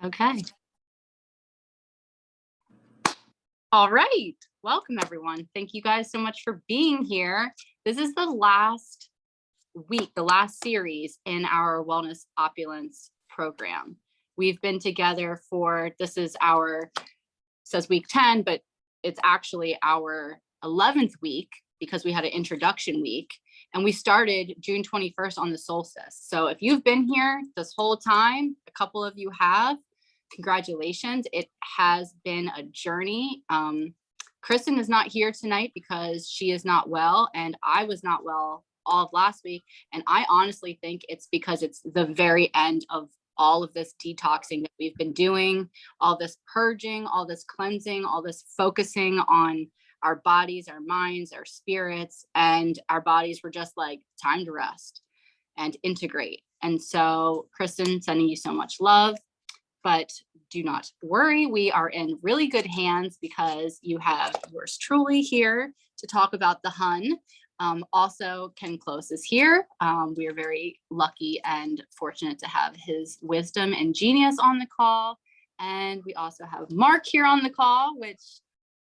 Okay. All right. Welcome, everyone. Thank you guys so much for being here. This is the last week, the last series in our Wellness Opulence program. We've been together for, this is our, says week 10, but it's actually our 11th week because we had an introduction week. And we started June 21st on the solstice. So if you've been here this whole time, a couple of you have, congratulations. It has been a journey. Kristen is not here tonight because she is not well, and I was not well all of last week. And I honestly think it's because it's the very end of all of this detoxing that we've been doing, all this purging, all this cleansing, all this focusing on our bodies, our minds, our spirits, and our bodies were just like, time to rest and integrate. And so, Kristen, sending you so much love. But do not worry, we are in really good hands because you have yours truly here to talk about the Hun. Also, Ken Close is here. We are very lucky and fortunate to have his wisdom and genius on the call. And we also have Mark here on the call, which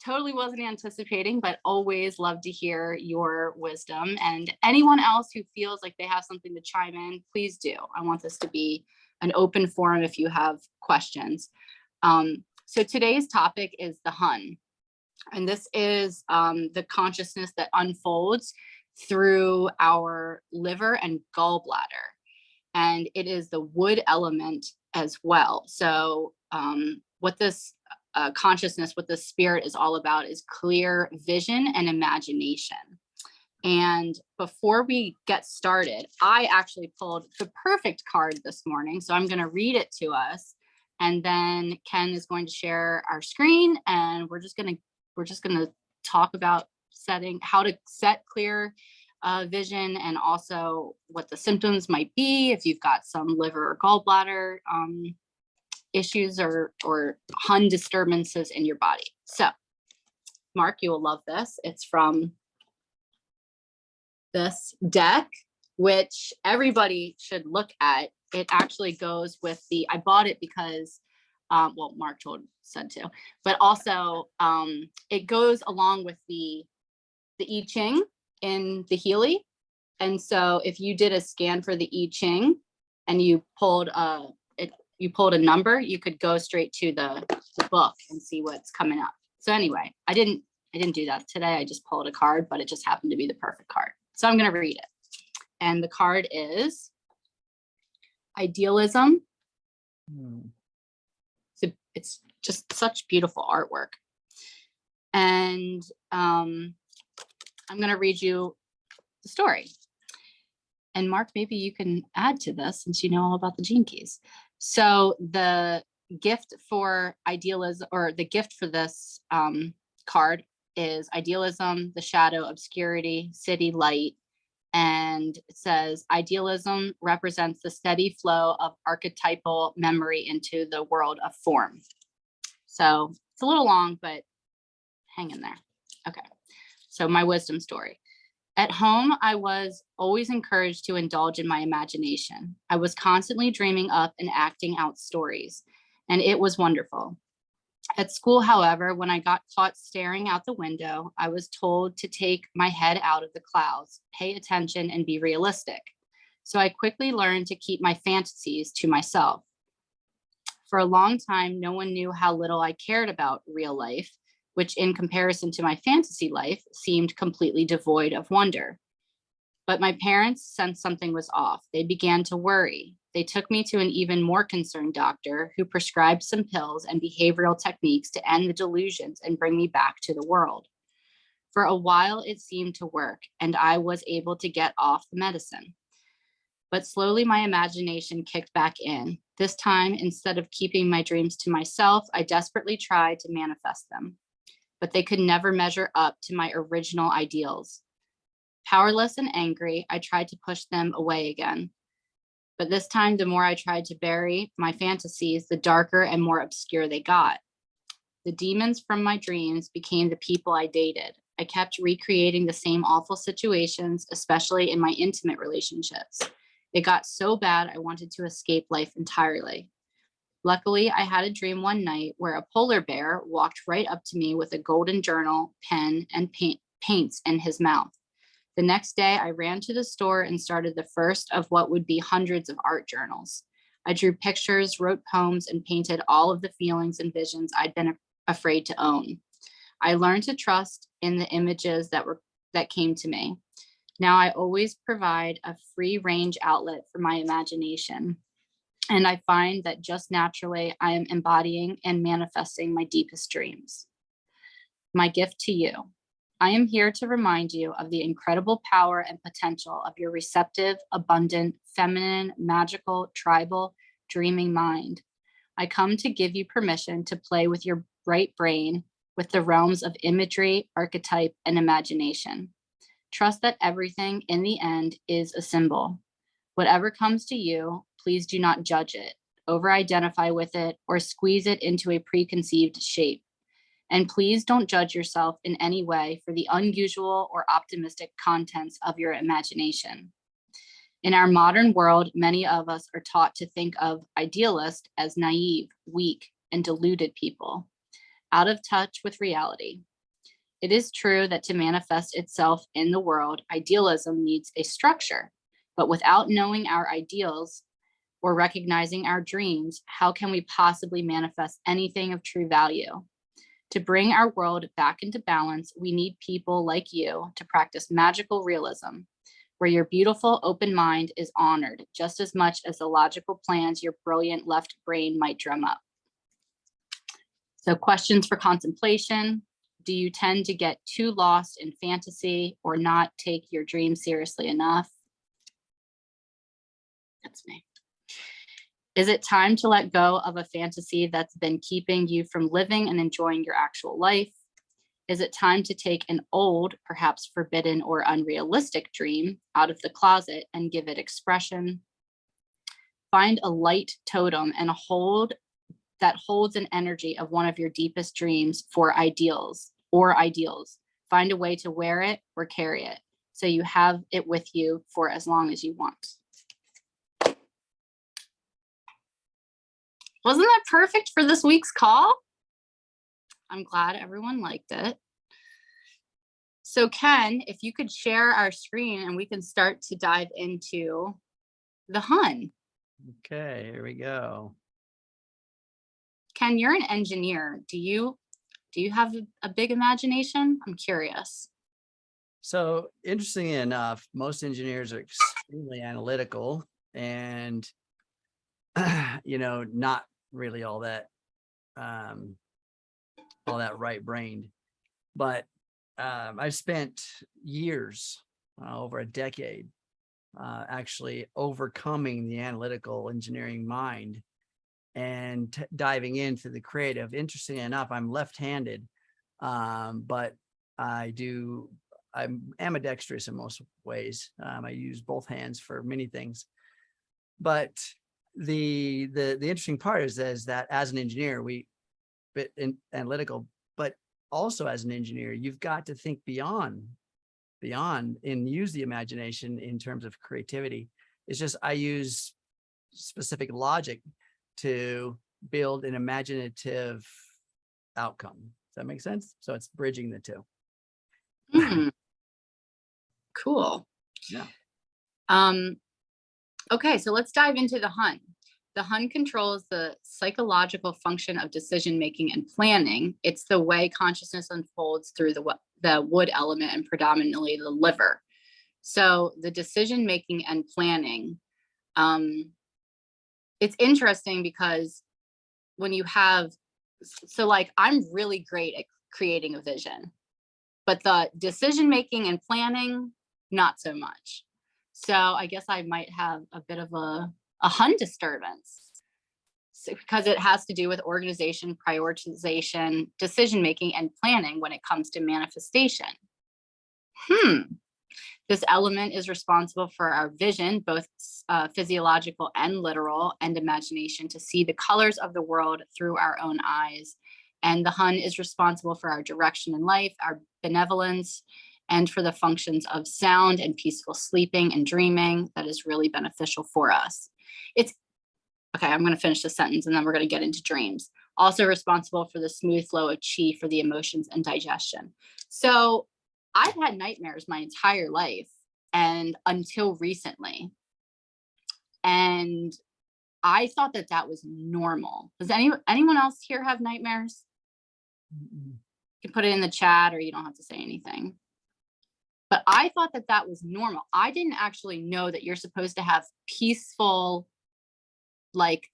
totally wasn't anticipating, but always love to hear your wisdom. And anyone else who feels like they have something to chime in, please do. I want this to be an open forum if you have questions. So today's topic is the Hun. And this is the consciousness that unfolds through our liver and gallbladder. And it is the wood element as well. So what this consciousness, what the spirit is all about is clear vision and imagination. And before we get started, I actually pulled the perfect card this morning. So I'm going to read it to us. And then Ken is going to share our screen, and we're just going to talk about how to set clear vision, and also what the symptoms might be if you've got some liver or gallbladder issues or Hun disturbances in your body. So Mark, you will love this. It's from this deck, which everybody should look at. It actually goes with I bought it because, well, Mark said to, but also it goes along with the I Ching in the Healy. And so if you did a scan for the I Ching and you pulled a number, you could go straight to the book and see what's coming up. So anyway, I didn't do that today. I just pulled a card, but it just happened to be the perfect card. So I'm going to read it. And the card is Idealism. So it's just such beautiful artwork. And I'm going to read you the story. And Mark, maybe you can add to this since you know all about the gene keys. So the gift for idealism, or the gift for this card, is idealism, the shadow, obscurity, city, light. And it says idealism represents the steady flow of archetypal memory into the world of form. So it's a little long, but hang in there. Okay. So my wisdom story. At home, I was always encouraged to indulge in my imagination. I was constantly dreaming up and acting out stories, and it was wonderful. At school, however, when I got caught staring out the window, I was told to take my head out of the clouds, pay attention, and be realistic. So I quickly learned to keep my fantasies to myself. For a long time, no one knew how little I cared about real life, which in comparison to my fantasy life seemed completely devoid of wonder. But my parents sensed something was off. They began to worry. They took me to an even more concerned doctor who prescribed some pills and behavioral techniques to end the delusions and bring me back to the world. For a while, it seemed to work, and I was able to get off the medicine. But slowly, my imagination kicked back in. This time, instead of keeping my dreams to myself, I desperately tried to manifest them. But they could never measure up to my original ideals. Powerless and angry, I tried to push them away again. But this time, the more I tried to bury my fantasies, the darker and more obscure they got. The demons from my dreams became the people I dated. I kept recreating the same awful situations, especially in my intimate relationships. It got so bad, I wanted to escape life entirely. Luckily, I had a dream one night where a polar bear walked right up to me with a golden journal, pen, and paints in his mouth. The next day, I ran to the store and started the first of what would be hundreds of art journals. I drew pictures, wrote poems, and painted all of the feelings and visions I'd been afraid to own. I learned to trust in the images that came to me. Now I always provide a free range outlet for my imagination. And I find that just naturally, I am embodying and manifesting my deepest dreams. My gift to you. I am here to remind you of the incredible power and potential of your receptive, abundant, feminine, magical, tribal, dreaming mind. I come to give you permission to play with your bright brain with the realms of imagery, archetype, and imagination. Trust that everything in the end is a symbol. Whatever comes to you, please do not judge it, over-identify with it, or squeeze it into a preconceived shape. And please don't judge yourself in any way for the unusual or optimistic contents of your imagination. In our modern world, many of us are taught to think of idealists as naive, weak, and deluded people, out of touch with reality. It is true that to manifest itself in the world, idealism needs a structure, but without knowing our ideals or recognizing our dreams, how can we possibly manifest anything of true value? To bring our world back into balance, we need people like you to practice magical realism, where your beautiful open mind is honored just as much as the logical plans your brilliant left brain might drum up. So, questions for contemplation. Do you tend to get too lost in fantasy or not take your dreams seriously enough? That's me. Is it time to let go of a fantasy that's been keeping you from living and enjoying your actual life? Is it time to take an old, perhaps forbidden or unrealistic dream out of the closet and give it expression? Find a light totem and that holds an energy of one of your deepest dreams for ideals. Find a way to wear it or carry it so you have it with you for as long as you want. Wasn't that perfect for this week's call? I'm glad everyone liked it. So Ken, if you could share our screen and we can start to dive into the Hun. Okay, here we go. Ken, you're an engineer. Do you have a big imagination? I'm curious. So interestingly enough, most engineers are extremely analytical and, not really all that right-brained. But I've spent years, over a decade, actually overcoming the analytical engineering mind and diving into the creative. Interestingly enough, I'm left-handed, but I'm ambidextrous in most ways. I use both hands for many things. But the interesting part is that as an engineer, we bit analytical, but also as an engineer, you've got to think beyond and use the imagination in terms of creativity. It's just I use specific logic to build an imaginative outcome. Does that make sense? So it's bridging the two. Cool. Yeah. Okay, so let's dive into the Hun. The Hun controls the psychological function of decision-making and planning. It's the way consciousness unfolds through the wood element and predominantly the liver. So the decision-making and planning, it's interesting because when you have, I'm really great at creating a vision, but the decision-making and planning, not so much. So I guess I might have a bit of a Hun disturbance because it has to do with organization, prioritization, decision-making, and planning when it comes to manifestation. This element is responsible for our vision, both physiological and literal, and imagination to see the colors of the world through our own eyes. And the Hun is responsible for our direction in life, our benevolence, and for the functions of sound and peaceful sleeping and dreaming that is really beneficial for us. It's Okay, I'm going to finish the sentence and then we're going to get into dreams. Also responsible for the smooth flow of chi for the emotions and digestion. So I've had nightmares my entire life and until recently. And I thought that that was normal. Does anyone else here have nightmares? Mm-mm. You can put it in the chat or you don't have to say anything. But I thought that that was normal. I didn't actually know that you're supposed to have peaceful, like,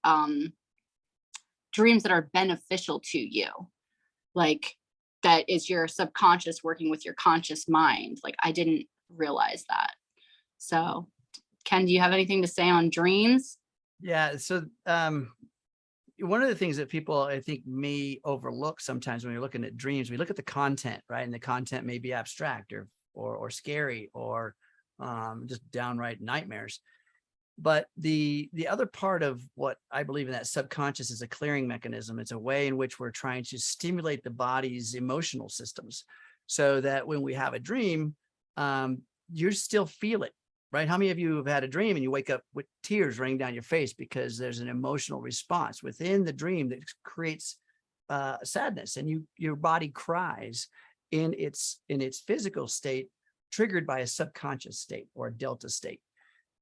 dreams that are beneficial to you. Like, that is your subconscious working with your conscious mind. Like, I didn't realize that. So, Ken, do you have anything to say on dreams? Yeah. So one of the things that people, I think, may overlook sometimes when you're looking at dreams, we look at the content, right? And the content may be abstract or scary or just downright nightmares. But the other part of what I believe in that subconscious is a clearing mechanism. It's a way in which we're trying to stimulate the body's emotional systems so that when we have a dream, you still feel it, right? How many of you have had a dream and you wake up with tears running down your face because there's an emotional response within the dream that creates sadness, and your body cries in its physical state, triggered by a subconscious state or a delta state.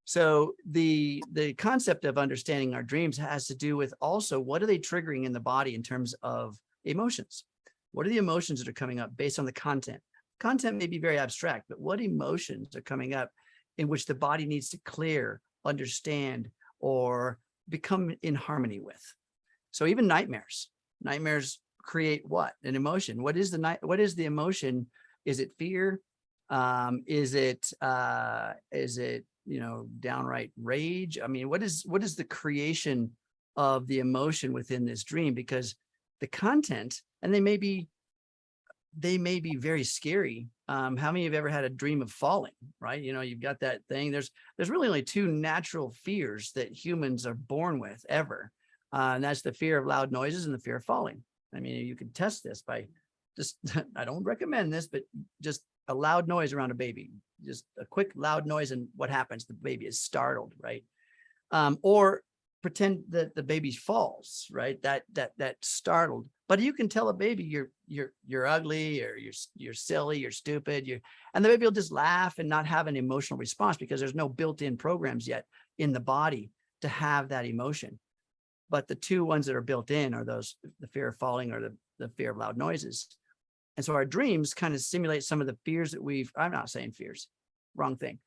So the concept of understanding our dreams has to do with also what are they triggering in the body in terms of emotions? What are the emotions that are coming up based on the content? Content may be very abstract, but what emotions are coming up in which the body needs to clear, understand, or become in harmony with? So even nightmares create what? An emotion. What is the emotion? Is it fear? Is it downright rage? I mean, what is the creation of the emotion within this dream? Because the content, and they may be very scary. How many have ever had a dream of falling, right? You've got that thing. There's really only two natural fears that humans are born with ever. And that's the fear of loud noises and the fear of falling. I mean, you can test this by just, I don't recommend this, but just a loud noise around a baby, just a quick loud noise. And what happens? The baby is startled, right? Or pretend that the baby falls, right? That startled, but you can tell a baby you're ugly, or you're silly, you're stupid, and the baby will just laugh and not have an emotional response because there's no built-in programs yet in the body to have that emotion. But the two ones that are built in are those, the fear of falling or the fear of loud noises. And so our dreams kind of simulate some of the fears that I'm not saying fears, wrong thing.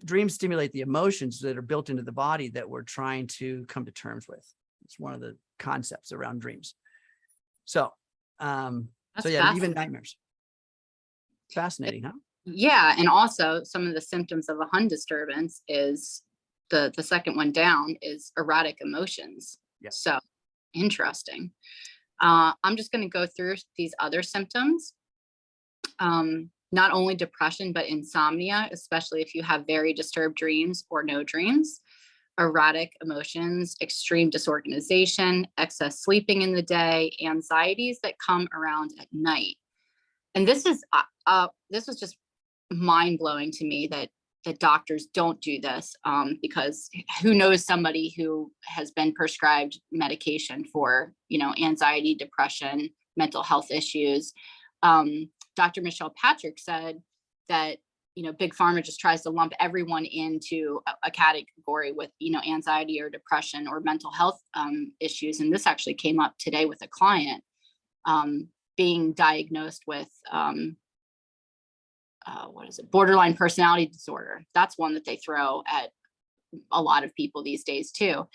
Dreams stimulate the emotions that are built into the body that we're trying to come to terms with. It's one of the concepts around dreams. So, even nightmares. Fascinating, huh? Yeah, and also some of the symptoms of a Hun disturbance is the second one down is erratic emotions. Yeah. So interesting. I'm just going to go through these other symptoms. Not only depression, but insomnia, especially if you have very disturbed dreams or no dreams, erratic emotions, extreme disorganization, excess sleeping in the day, anxieties that come around at night. And this was just mind blowing to me that doctors don't do this, because who knows somebody who has been prescribed medication for, anxiety, depression, mental health issues. Dr. Michelle Patrick said that, Big Pharma just tries to lump everyone into a category with, anxiety or depression or mental health issues. And this actually came up today with a client being diagnosed with borderline personality disorder. That's one that they throw at a lot of people these days too.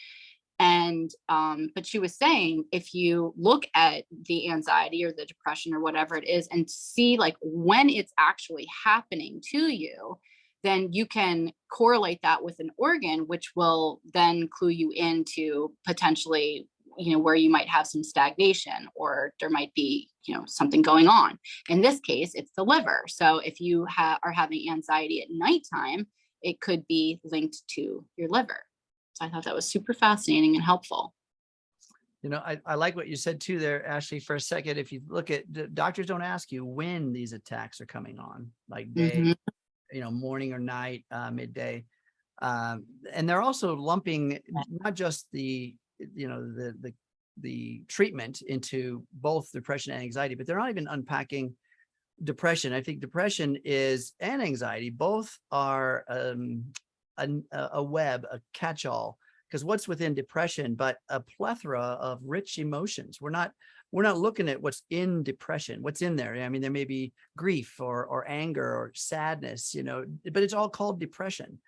And but she was saying, if you look at the anxiety or the depression or whatever it is and see like when it's actually happening to you, then you can correlate that with an organ, which will then clue you into potentially, where you might have some stagnation or there might be, something going on. In this case, it's the liver. So if you are having anxiety at nighttime, it could be linked to your liver. So I thought that was super fascinating and helpful. I like what you said too there, Ashley, for a second. If you look at the doctors don't ask you when these attacks are coming on, like day, morning or night, midday. And they're also lumping not just the treatment into both depression and anxiety, but they're not even unpacking depression. I think depression and anxiety both are a web, a catch-all, because what's within depression but a plethora of rich emotions. We're not looking at what's in depression, what's in there. I mean, there may be grief or anger or sadness, but it's all called depression.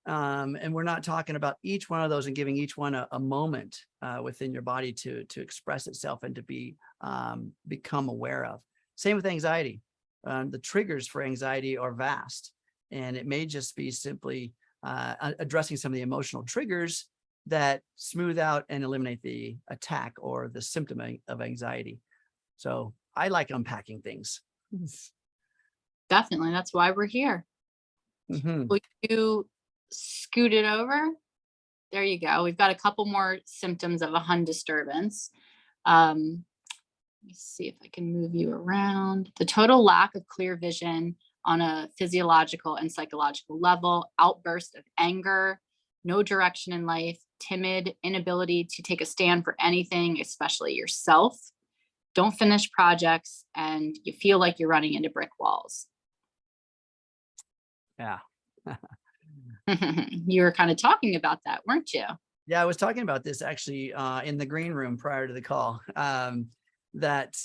And we're not talking about each one of those and giving each one a moment within your body to express itself and to become aware of. Same with anxiety. The triggers for anxiety are vast, and it may just be simply addressing some of the emotional triggers that smooth out and eliminate the attack or the symptom of anxiety. So I like unpacking things. Definitely. That's why we're here. Mm-hmm. Will you scoot it over? There you go. We've got a couple more symptoms of a Hun disturbance. Let me see if I can move you around. The total lack of clear vision on a physiological and psychological level, outburst of anger, no direction in life, timid, inability to take a stand for anything, especially yourself, don't finish projects, and you feel like you're running into brick walls. Yeah. You were kind of talking about that, weren't you? Yeah, I was talking about this actually in the green room prior to the call. That,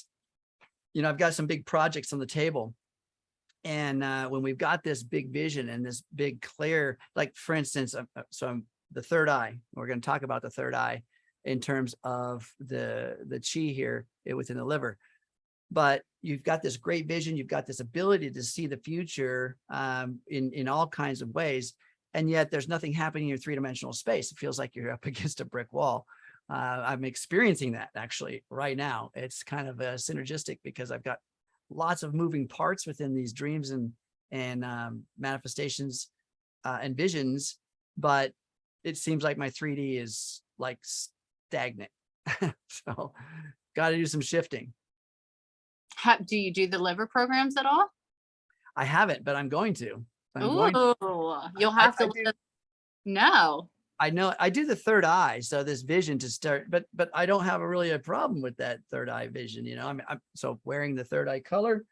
I've got some big projects on the table. And when we've got this big vision and this big clear, like for instance, I'm the third eye, we're going to talk about the third eye in terms of the chi here within the liver. But you've got this great vision, you've got this ability to see the future in all kinds of ways. And yet there's nothing happening in your three-dimensional space. It feels like you're up against a brick wall. I'm experiencing that actually right now. It's kind of synergistic because I've got lots of moving parts within these dreams and manifestations and visions, but it seems like my 3D is like stagnant. So got to do some shifting. Do you do the liver programs at all? I haven't, but I'm going to. You'll have to let us know. I know I do the third eye, so this vision to start, but I don't have a problem with that third eye vision. I'm so wearing the third eye color,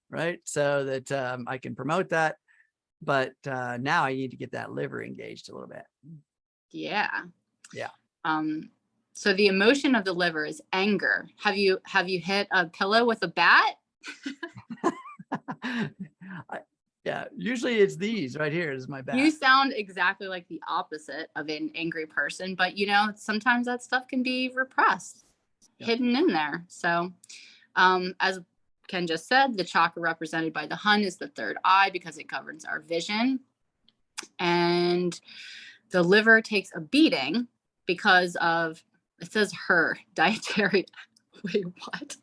right? So that I can promote that. But now I need to get that liver engaged a little bit. Yeah. Yeah. So the emotion of the liver is anger. Have you hit a pillow with a bat? Yeah, usually it's these right here is my bat. You sound exactly like the opposite of an angry person, but sometimes that stuff can be repressed, hidden in there. So as Ken just said, the chakra represented by the Hun is the third eye because it governs our vision. And the liver takes a beating because of, it says her dietary. Wait, what?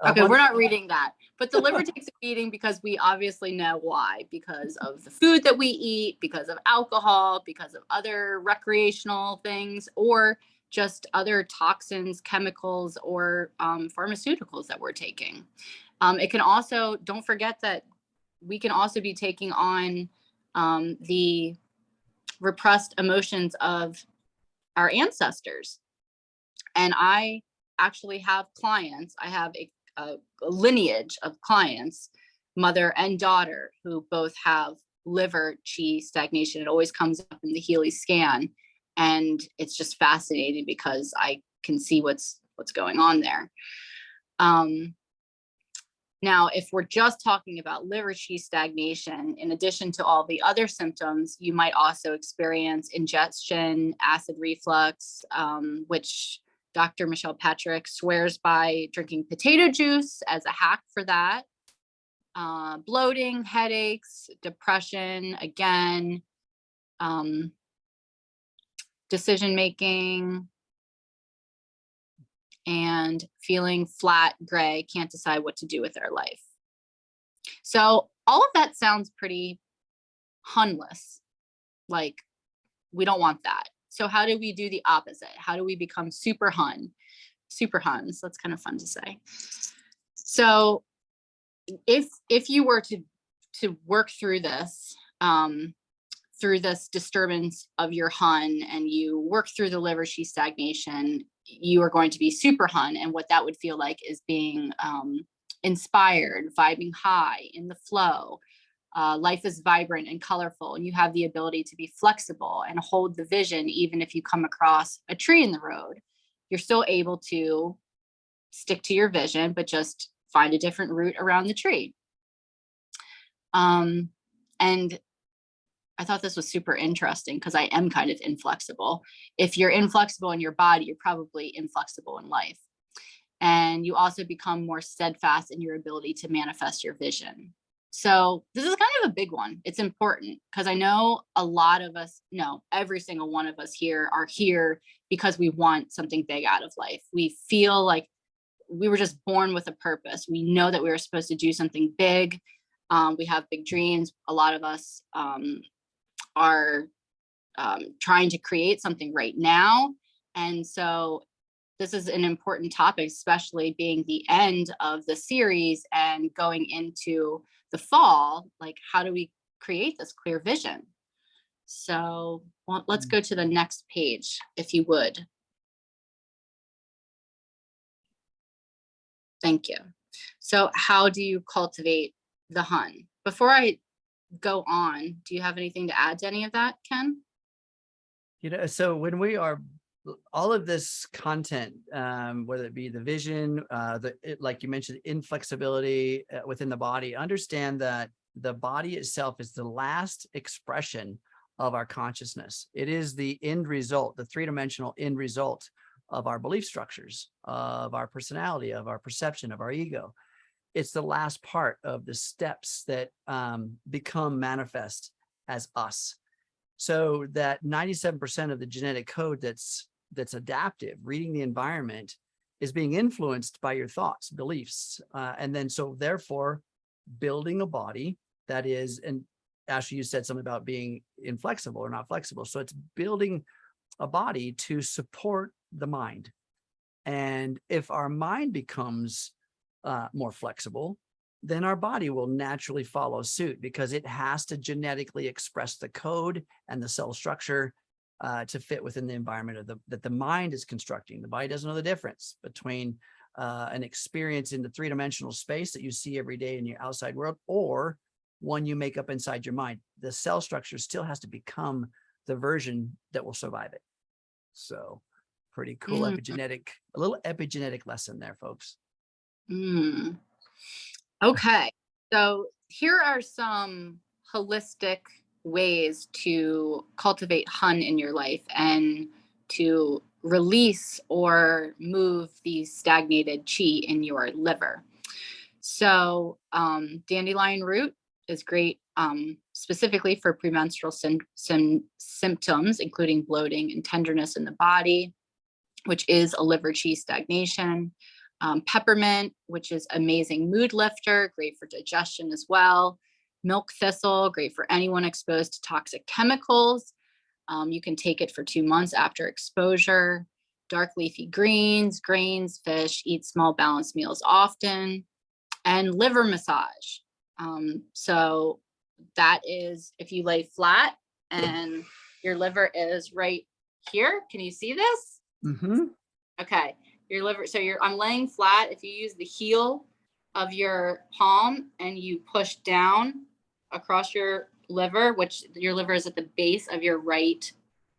Okay, we're not reading that. But the liver takes a beating because we obviously know why. Because of the food that we eat, because of alcohol, because of other recreational things, or just other toxins, chemicals, or pharmaceuticals that we're taking. It can also, don't forget that we can also be taking on the repressed emotions of our ancestors. And I actually have clients. I have a lineage of clients, mother and daughter, who both have liver chi stagnation. It always comes up in the Healy scan. And it's just fascinating because I can see what's going on there. Now, if we're just talking about liver chi stagnation, in addition to all the other symptoms, you might also experience ingestion, acid reflux, which Dr. Michelle Patrick swears by drinking potato juice as a hack for that. Bloating, headaches, depression, again, decision-making, and feeling flat, gray, can't decide what to do with their life. So all of that sounds pretty Hunless. Like, we don't want that. So how do we do the opposite? How do we become super Hun? Super Huns, that's kind of fun to say. So if you were to work through this, through this disturbance of your Hun and you work through the liver qi stagnation, you are going to be super Hun. And what that would feel like is being inspired, vibing high in the flow. Life is vibrant and colorful, and you have the ability to be flexible and hold the vision. Even if you come across a tree in the road, you're still able to stick to your vision, but just find a different route around the tree. And I thought this was super interesting because I am kind of inflexible. If you're inflexible in your body, you're probably inflexible in life. And you also become more steadfast in your ability to manifest your vision. So this is kind of a big one. It's important because I know a lot of us, no, every single one of us here are here because we want something big out of life. We feel like we were just born with a purpose. We know that we were supposed to do something big. We have big dreams. A lot of us are trying to create something right now. And so this is an important topic, especially being the end of the series and going into the fall. Like, how do we create this clear vision? So let's go to the next page, if you would. Thank you. So how do you cultivate the Hun? Before I go on, do you have anything to add to any of that, Ken? So when we are all of this content, whether it be the vision, like you mentioned, inflexibility within the body, understand that the body itself is the last expression of our consciousness. It is the end result, the three-dimensional end result of our belief structures, of our personality, of our perception, of our ego. It's the last part of the steps that become manifest as us. So that 97% of the genetic code that's adaptive, reading the environment, is being influenced by your thoughts, beliefs. And then so therefore building a body that is, and Ashley, you said something about being inflexible or not flexible. So it's building a body to support the mind. And if our mind becomes more flexible, then our body will naturally follow suit because it has to genetically express the code and the cell structure to fit within the environment that the mind is constructing. The body doesn't know the difference between an experience in the three-dimensional space that you see every day in your outside world or one you make up inside your mind. The cell structure still has to become the version that will survive it. So pretty cool epigenetic, a little epigenetic lesson there, folks. Okay, so here are some holistic ways to cultivate Hun in your life and to release or move the stagnated qi in your liver. So dandelion root is great specifically for premenstrual symptoms, including bloating and tenderness in the body, which is a liver qi stagnation. Peppermint, which is amazing mood lifter, great for digestion as well. Milk thistle, great for anyone exposed to toxic chemicals. You can take it for 2 months after exposure. Dark leafy greens, grains, fish, eat small balanced meals often. And liver massage. So that is if you lay flat and your liver is right here. Can you see this? Mm-hmm. Okay. Your liver, so I'm laying flat. If you use the heel of your palm and you push down across your liver, which your liver is at the base of your right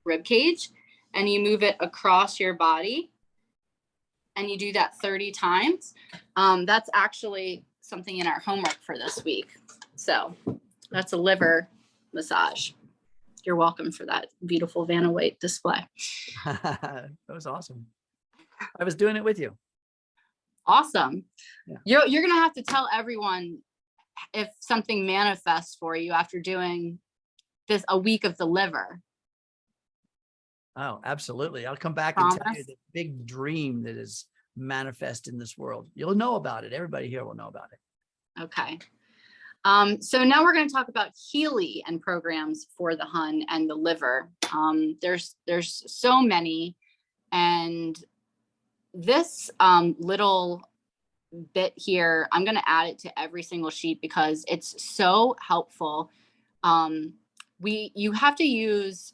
rib cage, and you move it across your body, and you do that 30 times, that's actually something in our homework for this week. So that's a liver massage. You're welcome for that beautiful Vanna White display. That was awesome. I was doing it with you. Awesome. Yeah. You're going to have to tell everyone if something manifests for you after doing a week of the liver. Oh, absolutely. I'll come back and tell you the big dream that is manifest in this world. You'll know about it. Everybody here will know about it. Okay. So now we're going to talk about Healy and programs for the Hun and the liver. There's so many, and this little bit here, I'm going to add it to every single sheet because it's so helpful. you have to use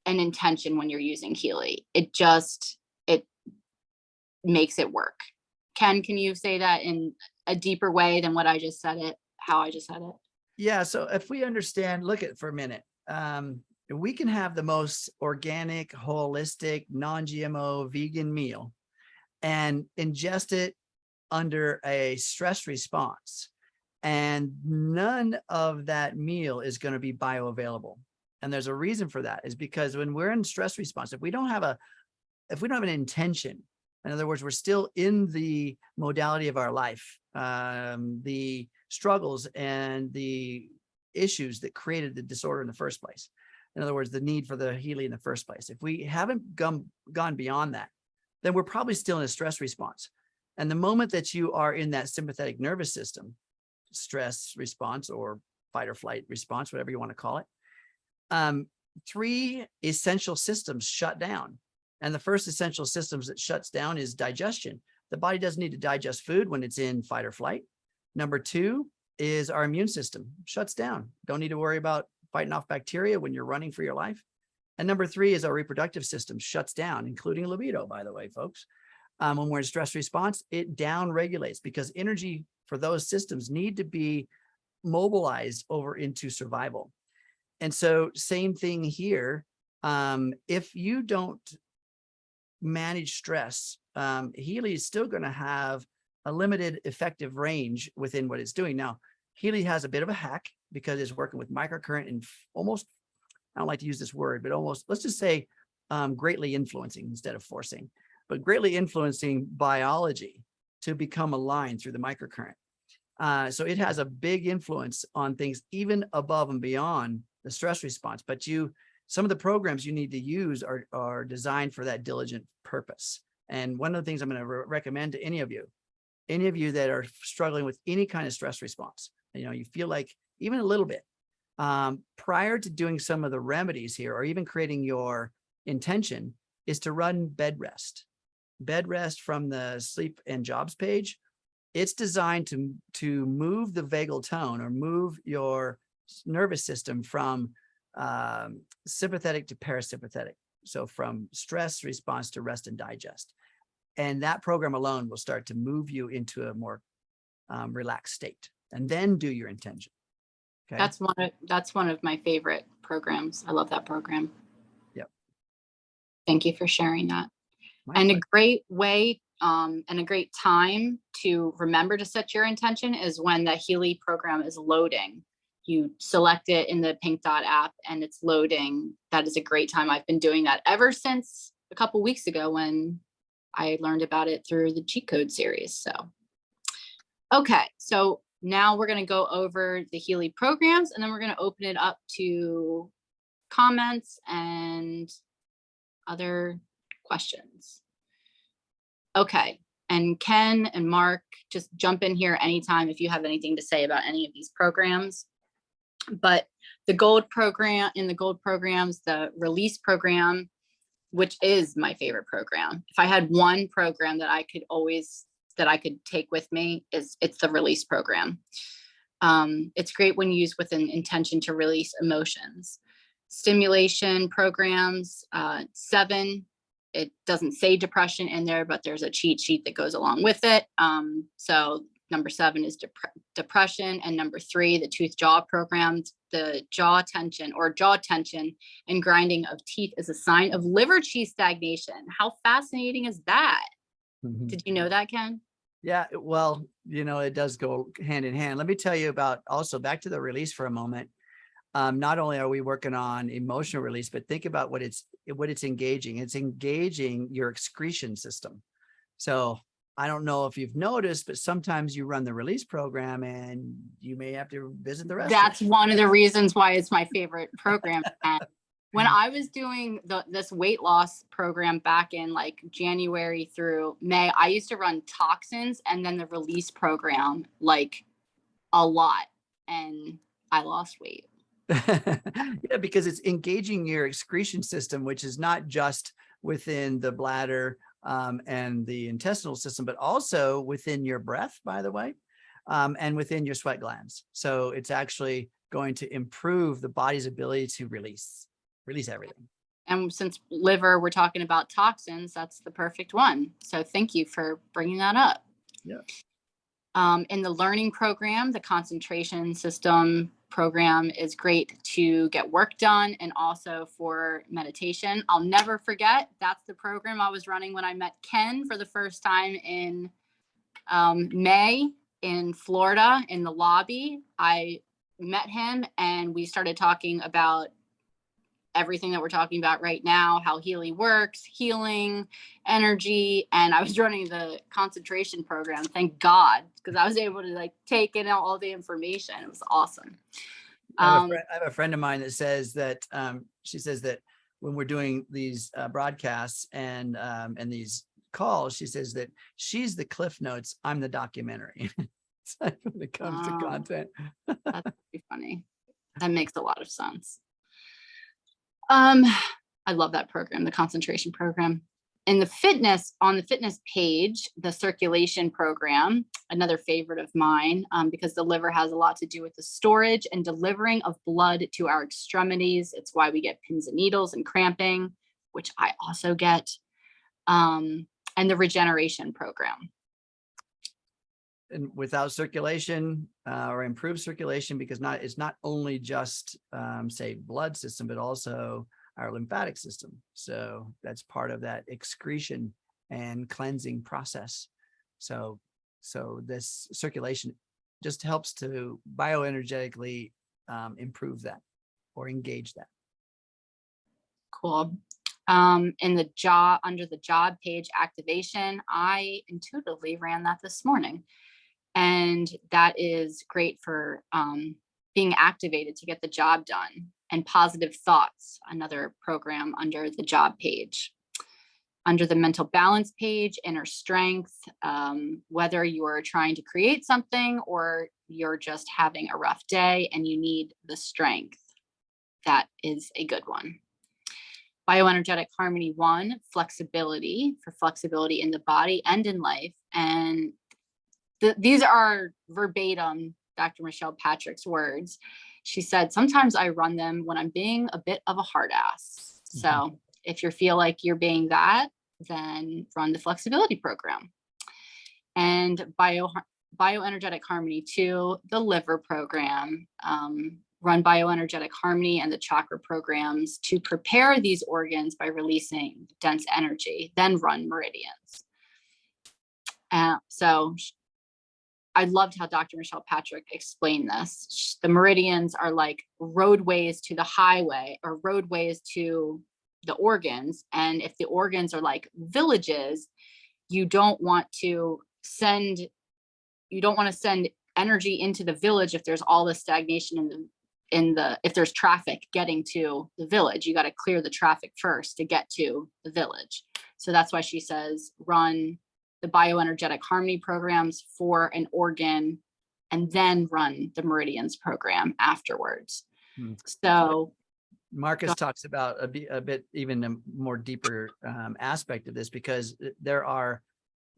an intention when you're using Healy. It makes it work. Ken, can you say that in a deeper way than what I just said it, how I just said it? Yeah. So if we understand, look at for a minute, we can have the most organic, holistic, non-GMO vegan meal and ingest it under a stress response. And none of that meal is going to be bioavailable. And there's a reason for that, is because when we're in stress response, if we don't have an intention, in other words, we're still in the modality of our life, the struggles and the issues that created the disorder in the first place. In other words, the need for the Healy in the first place. If we haven't gone beyond that, then we're probably still in a stress response. And the moment that you are in that sympathetic nervous system, stress response or fight or flight response, whatever you want to call it, 3 essential systems shut down. And the first essential systems that shuts down is digestion. The body doesn't need to digest food when it's in fight or flight. Number 2 is our immune system shuts down. Don't need to worry about fighting off bacteria when you're running for your life. And number 3 is our reproductive system shuts down, including libido, by the way, folks. When we're in stress response, it down regulates because energy for those systems need to be mobilized over into survival. And so same thing here. If you don't manage stress, Healy is still going to have a limited effective range within what it's doing. Now, Healy has a bit of a hack because it's working with microcurrent and almost, I don't like to use this word, but almost, let's just say greatly influencing instead of forcing, but greatly influencing biology to become aligned through the microcurrent. So it has a big influence on things even above and beyond the stress response. But some of the programs you need to use are designed for that diligent purpose. And one of the things I'm going to recommend to any of you that are struggling with any kind of stress response, you feel like even a little bit, prior to doing some of the remedies here, or even creating your intention, is to run bed rest. Bed rest from the sleep and jobs page. It's designed to move the vagal tone or move your nervous system from sympathetic to parasympathetic. So from stress response to rest and digest. And that program alone will start to move you into a more relaxed state, and then do your intention. Okay. That's one of my favorite programs. I love that program. Yep. Thank you for sharing that. My pleasure. A great way and a great time to remember to set your intention is when the Healy program is loading. You select it in the Pink Dot app and it's loading. That is a great time. I've been doing that ever since a couple weeks ago when I learned about it through the cheat code series. So, okay. So now we're going to go over the Healy programs, and then we're going to open it up to comments and other questions. Okay. And Ken and Mark, just jump in here anytime if you have anything to say about any of these programs. But the gold program, in the gold programs, the release program, which is my favorite program. If I had one program that I could take with me, it's the release program. It's great when used with an intention to release emotions. Stimulation programs, 7, it doesn't say depression in there, but there's a cheat sheet that goes along with it. So number 7 is depression, and number 3, the tooth jaw programs, the jaw tension and grinding of teeth is a sign of liver qi stagnation. How fascinating is that? Mm-hmm. Did you know that, Ken? Yeah, well, it does go hand in hand. Let me tell you about also back to the release for a moment. Not only are we working on emotional release, but think about what it's engaging. It's engaging your excretion system. So I don't know if you've noticed, but sometimes you run the release program and you may have to visit the restroom. That's one of the reasons why it's my favorite program. And when I was doing this weight loss program back in like January through May, I used to run toxins and then the release program like a lot, and I lost weight. Yeah, because it's engaging your excretion system, which is not just within the bladder and the intestinal system, but also within your breath, by the way. and within your sweat glands. So it's actually going to improve the body's ability to release everything. And since liver, we're talking about toxins, that's the perfect one. So thank you for bringing that up. Yeah. In the learning program, the concentration system program is great to get work done and also for meditation. I'll never forget, that's the program I was running when I met Ken for the first time in May in Florida in the lobby. I met him and we started talking about everything that we're talking about right now, how healing works, healing, energy. And I was running the concentration program, thank God, because I was able to like take in all the information. It was awesome. I have a friend of mine that says that she says that when we're doing these broadcasts and these calls, she says that she's the Cliff Notes, I'm the documentary. When it comes to content. That's pretty funny. That makes a lot of sense. I love that program, the concentration program. In the fitness, on the fitness page, the circulation program, another favorite of mine, because the liver has a lot to do with the storage and delivering of blood to our extremities. It's why we get pins and needles and cramping, which I also get, and the regeneration program. And without circulation or improved circulation, because it's not only just say blood system, but also our lymphatic system. So that's part of that excretion and cleansing process. So this circulation just helps to bioenergetically improve that or engage that. Cool. In the job, under the job page activation, I intuitively ran that this morning. And that is great for being activated to get the job done. And positive thoughts, another program under the job page. Under the mental balance page, inner strength, whether you're trying to create something or you're just having a rough day and you need the strength, that is a good one. Bioenergetic Harmony 1, flexibility, for flexibility in the body and in life. And these are verbatim Dr. Michelle Patrick's words. She said, sometimes I run them when I'm being a bit of a hard ass. So if you feel like you're being that, then run the flexibility program. And Bioenergetic Harmony 2, the liver program, run Bioenergetic Harmony and the chakra programs to prepare these organs by releasing dense energy, then run meridians. So I loved how Dr. Michelle Patrick explained this. The meridians are like roadways to the highway or roadways to the organs. And if the organs are like villages, you don't want to send energy into the village if there's all the stagnation if there's traffic getting to the village. You got to clear the traffic first to get to the village. So that's why she says run the bioenergetic harmony programs for an organ and then run the meridians program afterwards. So Marcus talks about a bit even a more deeper aspect of this, because there are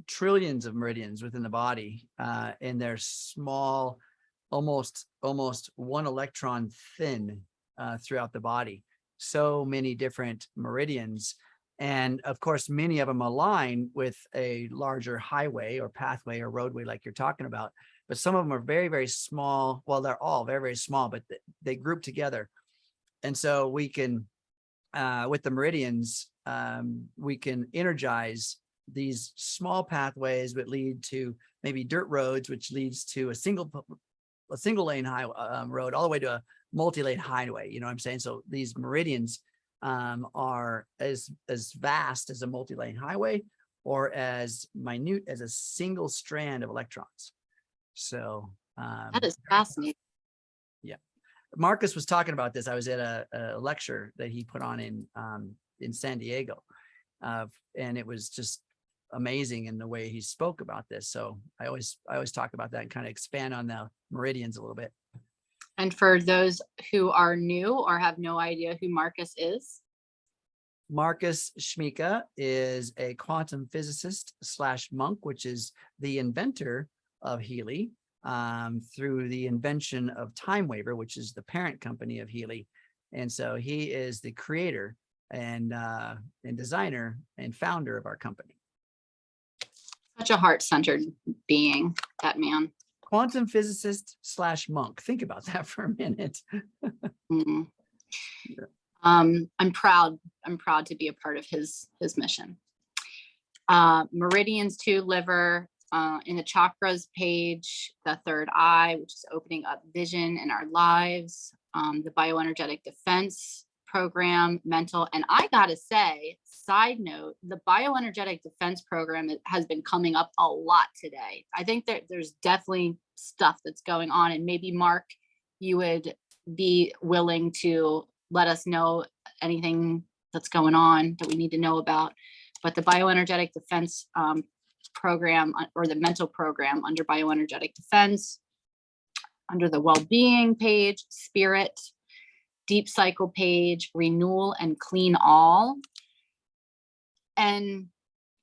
trillions of meridians within the body, and they're small, almost 1 electron thin throughout the body. So many different meridians. And of course, many of them align with a larger highway or pathway or roadway like you're talking about. But some of them are very, very small. Well, they're all very, very small, but they group together. And so we can, with the meridians, we can energize these small pathways that lead to maybe dirt roads, which leads to a single lane road all the way to a multi-lane highway. You know what I'm saying? So these meridians are as vast as a multi-lane highway or as minute as a single strand of electrons. So that is fascinating. Yeah. Marcus was talking about this. I was at a lecture that he put on in San Diego, and it was just amazing in the way he spoke about this. So I always talk about that and kind of expand on the meridians a little bit. And for those who are new or have no idea who Marcus is, Marcus Schmika is a quantum physicist / monk, which is the inventor of Healy. through the invention of Time Waver, which is the parent company of Healy. And so he is the creator and designer and founder of our company. Such a heart-centered being, that man. Quantum physicist / monk. Think about that for a minute. Mm. Yeah. I'm proud to be a part of his mission. Meridians 2, liver, in the chakras page, the third eye, which is opening up vision in our lives, the bioenergetic defense program, mental. And I gotta say, side note, the bioenergetic defense program has been coming up a lot today. I think that there's definitely stuff that's going on, and maybe Mark, you would be willing to let us know anything that's going on that we need to know about. But the bioenergetic defense program, or the mental program under bioenergetic defense, under the well-being page, spirit, deep cycle page, renewal and clean all. And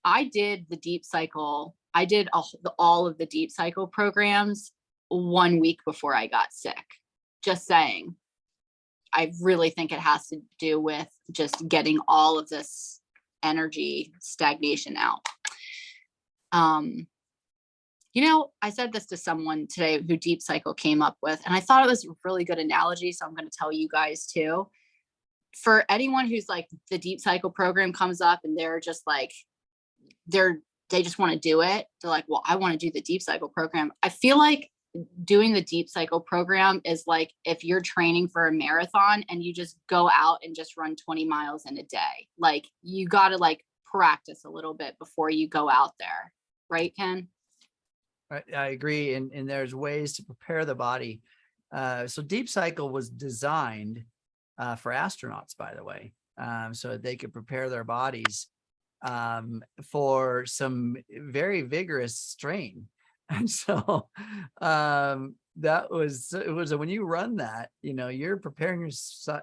I did the deep cycle. I did all of the deep cycle programs 1 week before I got sick. Just saying. I really think it has to do with just getting all of this energy stagnation out. You know, I said this to someone today who Deep Cycle came up with, and I thought it was a really good analogy. So I'm going to tell you guys too. For anyone who's like, the Deep Cycle program comes up and they're just like, they just want to do it. They're like, well, I want to do the Deep Cycle program. I feel like doing the Deep Cycle program is like if you're training for a marathon and you just go out and just run 20 miles in a day. Like, you got to like practice a little bit before you go out there. Right, Ken? I agree. And there's ways to prepare the body. So Deep Cycle was designed for astronauts, by the way, so that they could prepare their bodies for some very vigorous strain. And so it was when you run that, you know, you're preparing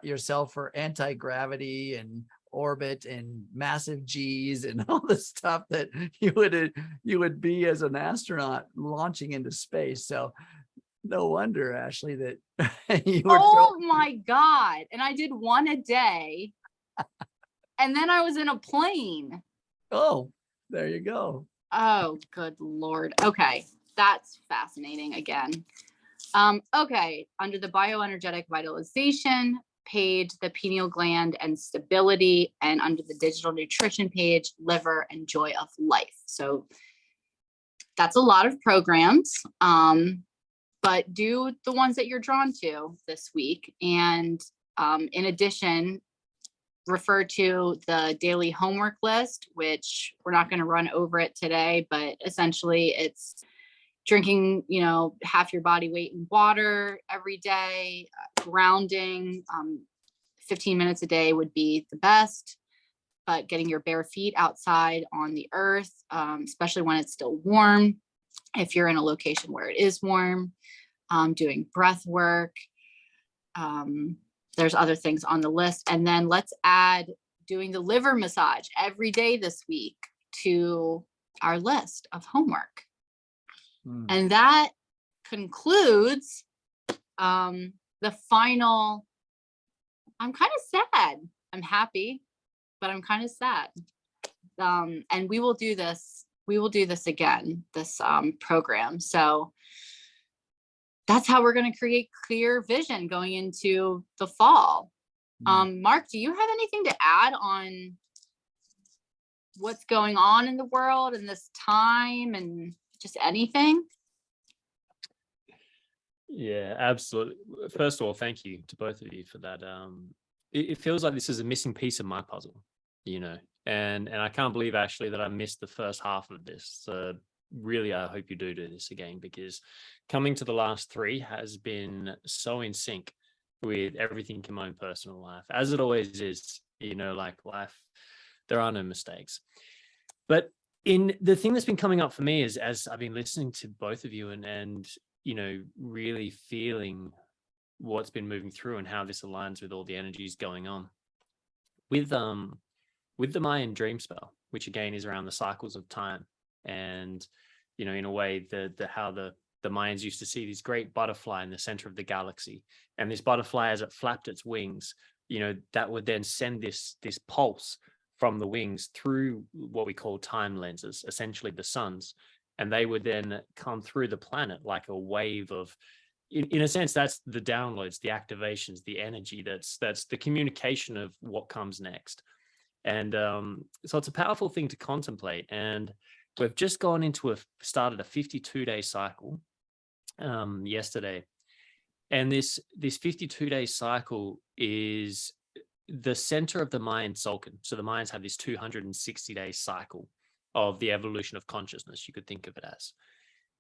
yourself for anti-gravity and orbit and massive G's and all the stuff that you would be as an astronaut launching into space. So no wonder, Ashley, that you were my God. And I did one a day. And then I was in a plane. Oh, there you go. Oh, good Lord. Okay. That's fascinating again. Okay. Under the bioenergetic vitalization page, the pineal gland and stability, and under the digital nutrition page, liver and joy of life. So that's a lot of programs, but do the ones that you're drawn to this week. And in addition, refer to the daily homework list, which we're not going to run over it today, but essentially it's drinking, you know, half your body weight in water every day, grounding, 15 minutes a day would be the best, but getting your bare feet outside on the earth, especially when it's still warm, if you're in a location where it is warm, doing breath work. There's other things on the list. And then let's add doing the liver massage every day this week to our list of homework. And that concludes the final. I'm kind of sad. I'm happy, but I'm kind of sad. And we will do this. We will do this again, this program. So that's how we're going to create clear vision going into the fall. Mark, do you have anything to add on what's going on in the world in this time and just anything? Yeah, absolutely. First of all, thank you to both of you for that. It feels like this is a missing piece of my puzzle, you know, and I can't believe actually that I missed the first half of this. So really, I hope you do this again, because coming to the last 3 has been so in sync with everything in my own personal life, as it always is, you know, like life, there are no mistakes. But in the thing that's been coming up for me is, as I've been listening to both of you and you know, really feeling what's been moving through and how this aligns with all the energies going on with the Mayan dream spell, which again is around the cycles of time, and you know, in a way, how the the Mayans used to see this great butterfly in the center of the galaxy. And this butterfly, as it flapped its wings, that would then send this pulse from the wings through what we call time lenses, essentially the suns. And they would then come through the planet like a wave of, in a sense, that's the downloads, the activations, the energy, that's the communication of what comes next. And so it's a powerful thing to contemplate. And we've just started a 52-day cycle yesterday. And this 52-day cycle is the center of the Mayan Tzolk'in. So the Mayans have this 260-day cycle of the evolution of consciousness, you could think of it as.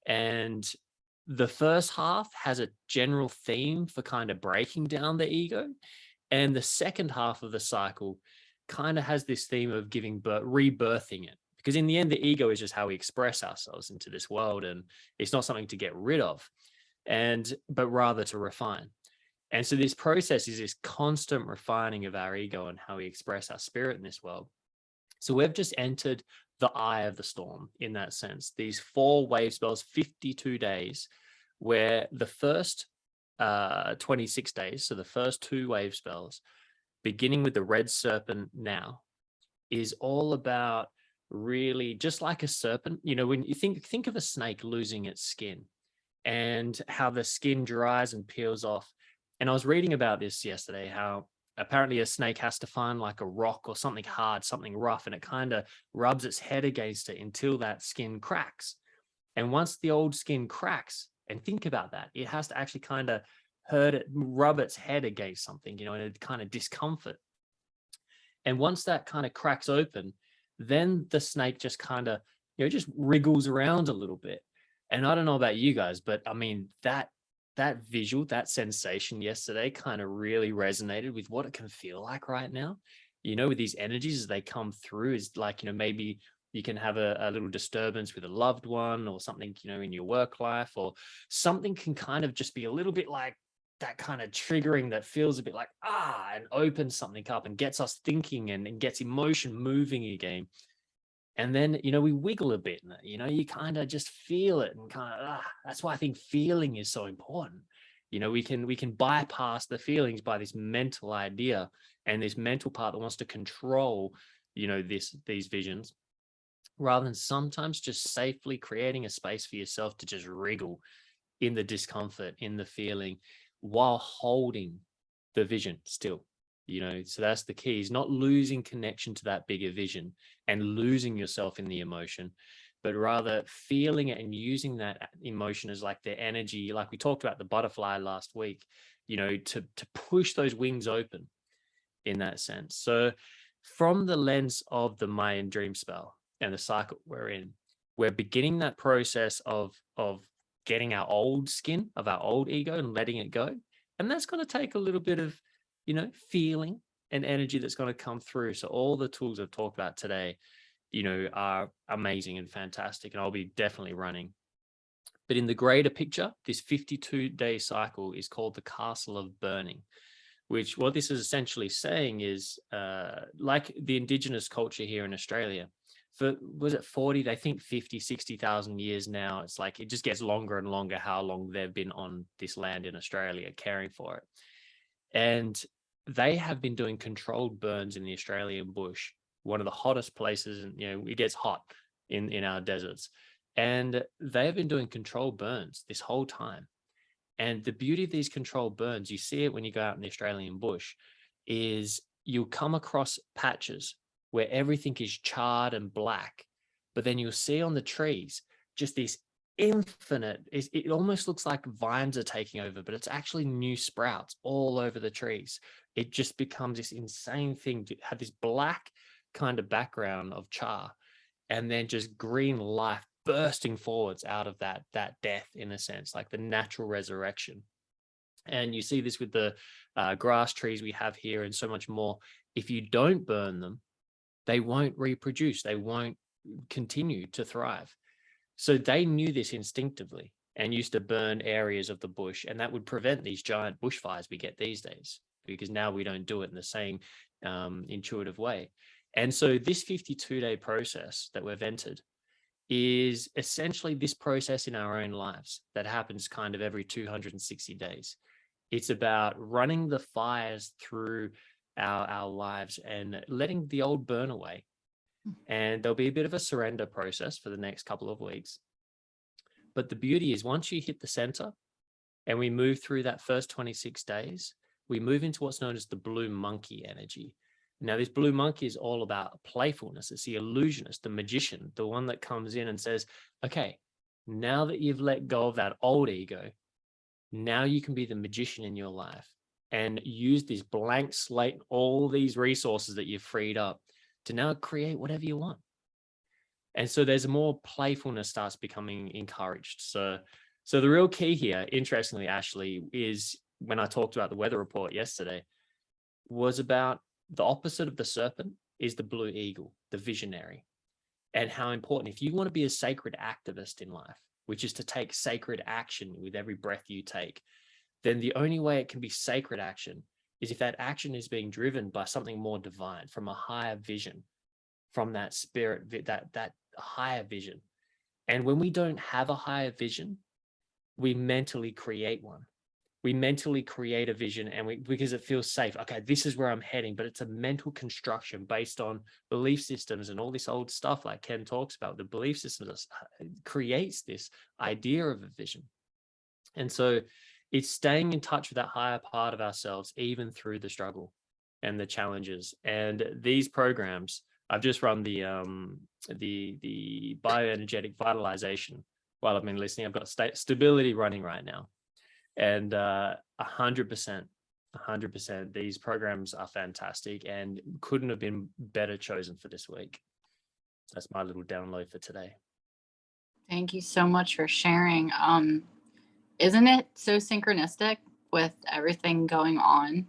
And the first half has a general theme for kind of breaking down the ego. And the second half of the cycle kind of has this theme of rebirthing it. Because in the end, the ego is just how we express ourselves into this world. And it's not something to get rid of, but rather to refine. And so this process is this constant refining of our ego and how we express our spirit in this world. So we've just entered the eye of the storm in that sense. These 4 wave spells, 52 days, where the first 26 days, so the first 2 wave spells, beginning with the red serpent now, is all about really just like a serpent. When you think of a snake losing its skin and how the skin dries and peels off. And I was reading about this yesterday, how apparently a snake has to find like a rock or something hard, something rough, and it kind of rubs its head against it until that skin cracks. And once the old skin cracks, and think about that, it has to actually kind of rub its head against something, and it kind of discomfort. And once that kind of cracks open, then the snake just kind of, just wriggles around a little bit. And I don't know about you guys, but I mean, that visual, that sensation yesterday kind of really resonated with what it can feel like right now, with these energies as they come through. Is like, maybe you can have a little disturbance with a loved one or something, in your work life, or something can kind of just be a little bit like that kind of triggering that feels a bit like, and opens something up and gets us thinking and gets emotion moving again. And then, we wiggle a bit, you kind of just feel it and kind of, that's why I think feeling is so important. We can bypass the feelings by this mental idea and this mental part that wants to control, these visions, rather than sometimes just safely creating a space for yourself to just wriggle in the discomfort, in the feeling, while holding the vision still. So that's the key, is not losing connection to that bigger vision and losing yourself in the emotion, but rather feeling it and using that emotion as like the energy, like we talked about the butterfly last week, to push those wings open in that sense. So from the lens of the Mayan dream spell and the cycle we're in, we're beginning that process of getting our old skin of our old ego and letting it go. And that's going to take a little bit of feeling and energy that's going to come through. So all the tools I've talked about today, are amazing and fantastic, and I'll be definitely running. But in the greater picture, this 52-day cycle is called the Castle of Burning, which what this is essentially saying is like the indigenous culture here in Australia, was it 40, they think 50, 60,000 years now. It's like, it just gets longer and longer how long they've been on this land in Australia caring for it. And they have been doing controlled burns in the Australian bush, one of the hottest places, and it gets hot in our deserts. And they've been doing controlled burns this whole time. And the beauty of these controlled burns, you see it when you go out in the Australian bush, is you'll come across patches where everything is charred and black, but then you'll see on the trees just this infinite, it almost looks like vines are taking over, but it's actually new sprouts all over the trees. It just becomes this insane thing to have this black kind of background of char, and then just green life bursting forwards out of that death, in a sense, like the natural resurrection. And you see this with the grass trees we have here and so much more. If you don't burn them, they won't reproduce. They won't continue to thrive. So they knew this instinctively and used to burn areas of the bush, and that would prevent these giant bushfires we get these days, because now we don't do it in the same intuitive way. And so this 52-day process that we've entered is essentially this process in our own lives that happens kind of every 260 days. It's about running the fires through our lives and letting the old burn away. And there'll be a bit of a surrender process for the next couple of weeks. But the beauty is once you hit the center and we move through that first 26 days, we move into what's known as the blue monkey energy. Now, this blue monkey is all about playfulness. It's the illusionist, the magician, the one that comes in and says, okay, now that you've let go of that old ego, now you can be the magician in your life and use this blank slate, all these resources that you've freed up to now create whatever you want. And so there's more playfulness starts becoming encouraged. So the real key here, interestingly, Ashley, is when I talked about the weather report yesterday, was about the opposite of the serpent is the blue eagle, the visionary, and how important, if you want to be a sacred activist in life, which is to take sacred action with every breath you take, then the only way it can be sacred action is if that action is being driven by something more divine, from a higher vision, from that spirit, that higher vision. And when we don't have a higher vision, we mentally create one. We mentally create a vision because it feels safe. Okay, this is where I'm heading, but it's a mental construction based on belief systems and all this old stuff like Ken talks about. The belief system creates this idea of a vision. And so it's staying in touch with that higher part of ourselves, even through the struggle and the challenges. And these programs, I've just run the bioenergetic vitalization while I've been listening. I've got stability running right now. And 100%, these programs are fantastic and couldn't have been better chosen for this week. That's my little download for today. Thank you so much for sharing. Isn't it so synchronistic with everything going on?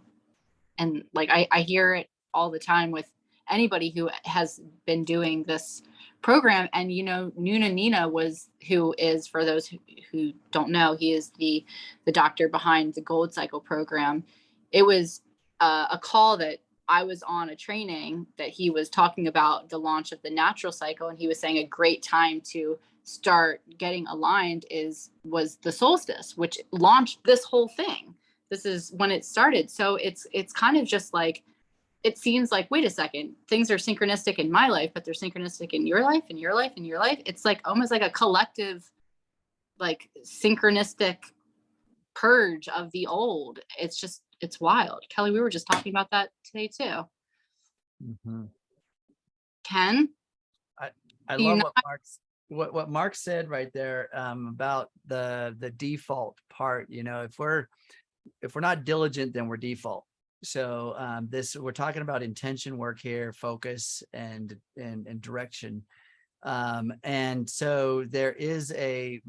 And like, I hear it all the time with anybody who has been doing this program. And, you know, Nina who is, for those who don't know, he is the doctor behind the Gold Cycle program. It was a call that I was on, a training that he was talking about the launch of the natural cycle. And he was saying a great time to start getting aligned was the solstice, which launched this whole thing. This is when it started. So it's kind of just like, it seems like, wait a second, things are synchronistic in my life, but they're synchronistic in your life, and your life, and your life. It's like almost like a collective, like synchronistic purge of the old. It's wild. Kelly, we were just talking about that today too. Mm-hmm. Ken? I love what Mark said right there about the default part. You know, if we're not diligent, then we're default. So we're talking about intention work here, focus and direction. And so there is a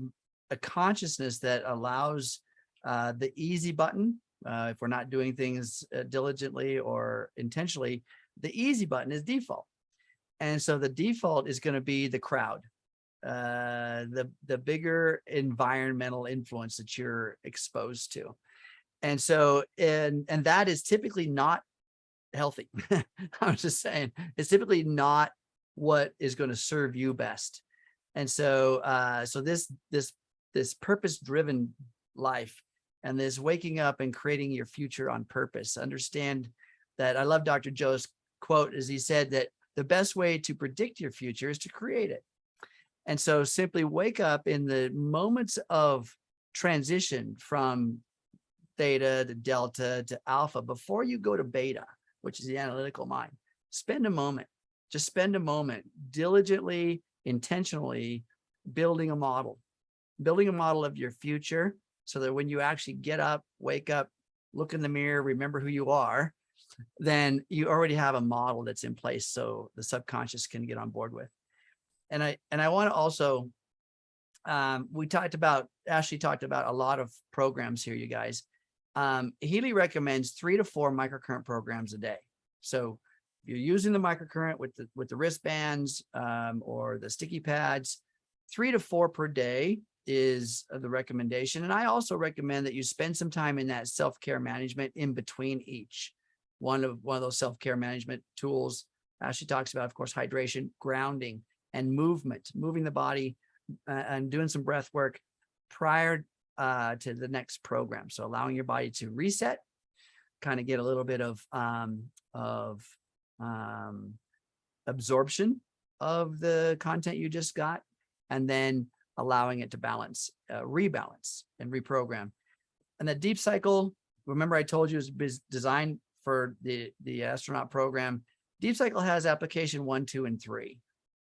consciousness that allows the easy button. If we're not doing things diligently or intentionally, the easy button is default. And so the default is going to be the crowd, the bigger environmental influence that you're exposed to. And so, and that is typically not healthy. I was just saying, it's typically not what is going to serve you best. And so, so this purpose-driven life and this waking up and creating your future on purpose, understand that. I love Dr. Joe's quote, as he said that the best way to predict your future is to create it. And so simply wake up in the moments of transition from theta to delta to alpha before you go to beta, which is the analytical mind. Spend a moment diligently, intentionally building a model of your future, so that when you actually get up, wake up, look in the mirror, remember who you are, then you already have a model that's in place, so the subconscious can get on board with. And I want to also, Ashley talked about a lot of programs here, you guys. Healy recommends 3 to 4 microcurrent programs a day. So if you're using the microcurrent with the wristbands or the sticky pads, 3 to 4 per day is the recommendation. And I also recommend that you spend some time in that self-care management in between each. One of those self-care management tools Ashley talks about, of course, hydration, grounding, and movement, moving the body and doing some breath work prior to the next program. So allowing your body to reset, kind of get a little bit of absorption of the content you just got, and then allowing it to balance, rebalance and reprogram. And the deep cycle, remember I told you, is designed for the astronaut program. Deep cycle has application 1, 2, and 3.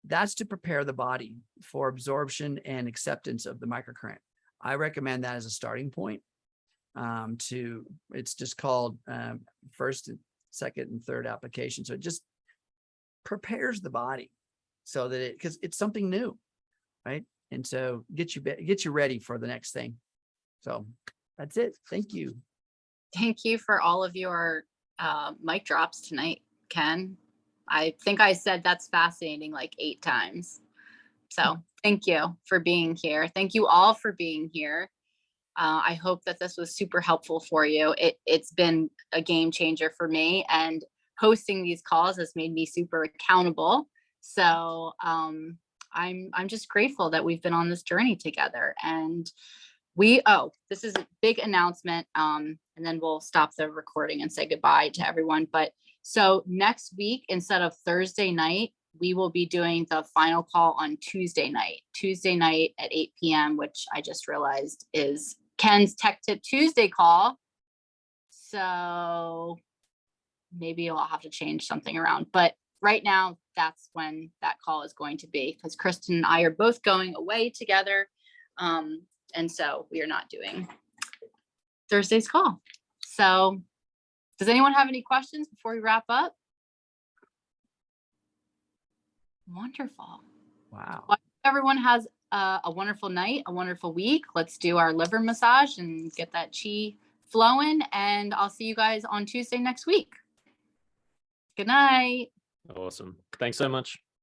That's to prepare the body for absorption and acceptance of the microcurrent. I recommend that as a starting point. It's just called first, second, and third application. So it just prepares the body so that because it's something new, right? And so get you ready for the next thing. So that's it. Thank you. Thank you for all of your mic drops tonight, Ken. I think I said that's fascinating like 8 times. So thank you for being here. Thank you all for being here. I hope that this was super helpful for you. It's been a game changer for me, and hosting these calls has made me super accountable. So I'm just grateful that we've been on this journey together. And this is a big announcement. And then we'll stop the recording and say goodbye to everyone. But so next week, instead of Thursday night, we will be doing the final call on Tuesday night at 8 p.m., which I just realized is Ken's Tech Tip Tuesday call. So maybe I'll have to change something around. But right now, that's when that call is going to be, because Kristen and I are both going away together. And so we are not doing Thursday's call. So does anyone have any questions before we wrap up? Wonderful. Wow. Well, everyone has a wonderful night, a wonderful week. Let's do our liver massage and get that chi flowing. And I'll see you guys on Tuesday next week. Good night. Awesome. Thanks so much.